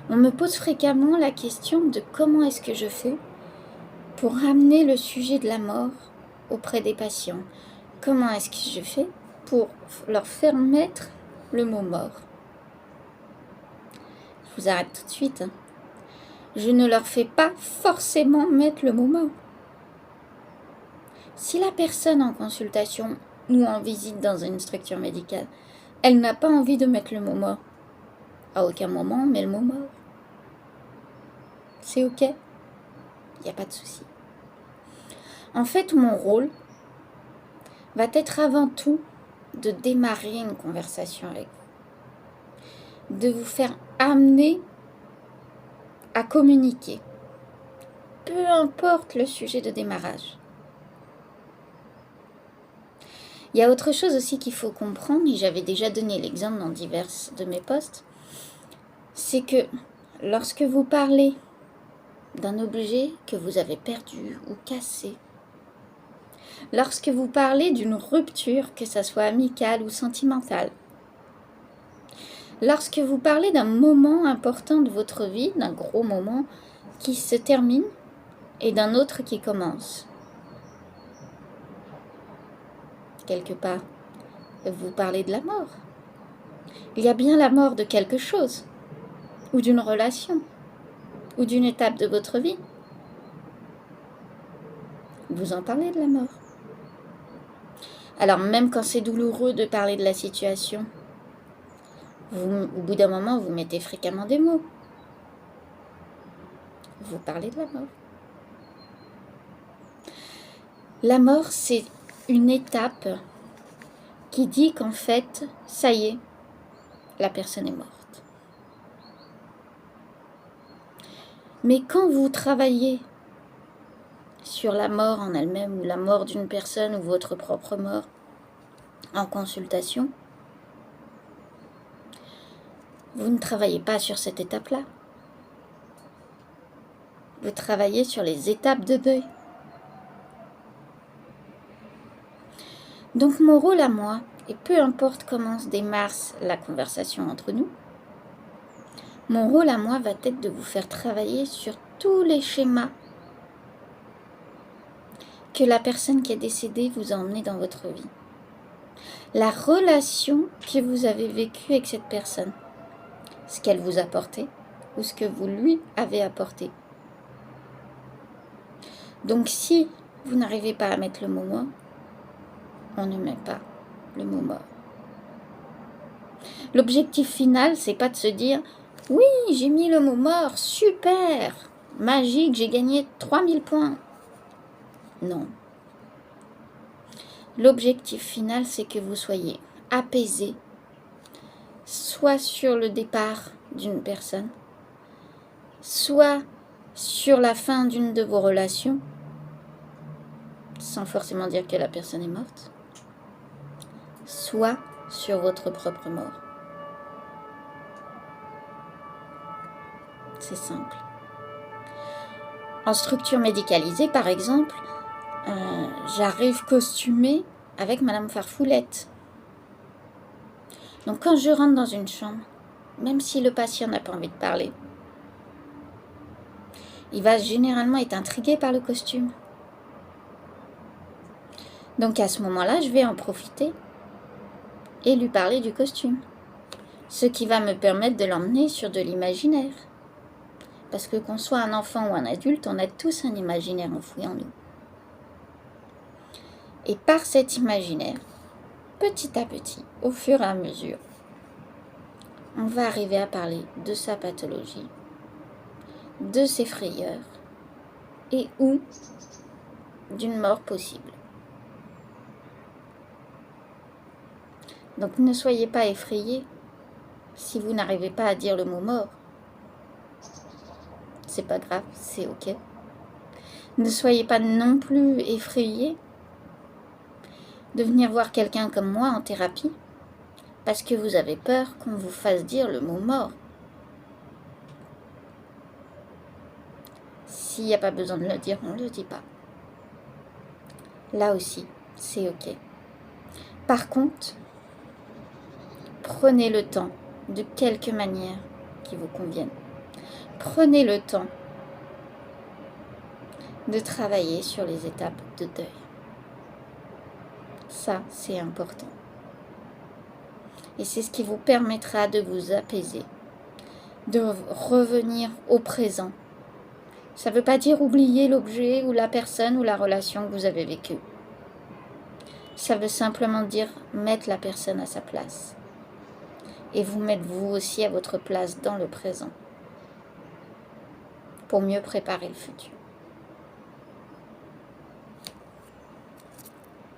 On me pose fréquemment la question de comment est-ce que je fais pour ramener le sujet de la mort auprès des patients. Comment est-ce que je fais pour leur faire mettre le mot mort? Je vous arrête tout de suite. Je ne leur fais pas forcément mettre le mot mort. Si la personne en consultation ou en visite dans une structure médicale, elle n'a pas envie de mettre le mot mort, à aucun moment on met le mot mort. C'est ok, il n'y a pas de souci. En fait, mon rôle va être avant tout de démarrer une conversation avec vous, de vous faire amener à communiquer, peu importe le sujet de démarrage. Il y a autre chose aussi qu'il faut comprendre, et j'avais déjà donné l'exemple dans divers de mes posts, c'est que lorsque vous parlez d'un objet que vous avez perdu ou cassé, lorsque vous parlez d'une rupture, que ça soit amicale ou sentimentale, lorsque vous parlez d'un moment important de votre vie, d'un gros moment qui se termine et d'un autre qui commence, quelque part, vous parlez de la mort. Il y a bien la mort de quelque chose, ou d'une relation, ou d'une étape de votre vie. Vous en parlez de la mort. Alors même quand c'est douloureux de parler de la situation, au bout d'un moment, vous mettez fréquemment des mots. Vous parlez de la mort. La mort, c'est une étape qui dit qu'en fait, ça y est, la personne est morte. Mais quand vous travaillez sur la mort en elle-même, ou la mort d'une personne, ou votre propre mort, en consultation, vous ne travaillez pas sur cette étape-là. Vous travaillez sur les étapes de deuil. Donc mon rôle à moi, et peu importe comment se démarre la conversation entre nous, mon rôle à moi va être de vous faire travailler sur tous les schémas que la personne qui est décédée vous a emmené dans votre vie. La relation que vous avez vécue avec cette personne, ce qu'elle vous a apporté ou ce que vous lui avez apporté. Donc si vous n'arrivez pas à mettre le mot mort, on ne met pas le mot mort. L'objectif final, c'est pas de se dire « Oui, j'ai mis le mot mort, super, magique, j'ai gagné 3000 points ». Non. L'objectif final, c'est que vous soyez apaisé, soit sur le départ d'une personne, soit sur la fin d'une de vos relations, sans forcément dire que la personne est morte, soit sur votre propre mort. C'est simple. En structure médicalisée, par exemple, j'arrive costumée avec Madame Farfoulette. Donc quand je rentre dans une chambre, même si le patient n'a pas envie de parler, il va généralement être intrigué par le costume. Donc à ce moment-là, je vais en profiter et lui parler du costume. Ce qui va me permettre de l'emmener sur de l'imaginaire. Parce que qu'on soit un enfant ou un adulte, on a tous un imaginaire enfoui en nous. Et par cet imaginaire, petit à petit, au fur et à mesure, on va arriver à parler de sa pathologie, de ses frayeurs et ou d'une mort possible. Donc ne soyez pas effrayés si vous n'arrivez pas à dire le mot mort. C'est pas grave, c'est ok. Ne soyez pas non plus effrayés de venir voir quelqu'un comme moi en thérapie parce que vous avez peur qu'on vous fasse dire le mot mort. S'il n'y a pas besoin de le dire, on ne le dit pas. Là aussi, c'est ok. Par contre, prenez le temps de quelque manière qui vous convienne. Prenez le temps de travailler sur les étapes de deuil. Ça, c'est important. Et c'est ce qui vous permettra de vous apaiser, de revenir au présent. Ça ne veut pas dire oublier l'objet ou la personne ou la relation que vous avez vécue. Ça veut simplement dire mettre la personne à sa place. Et vous mettre vous aussi à votre place dans le présent. Pour mieux préparer le futur.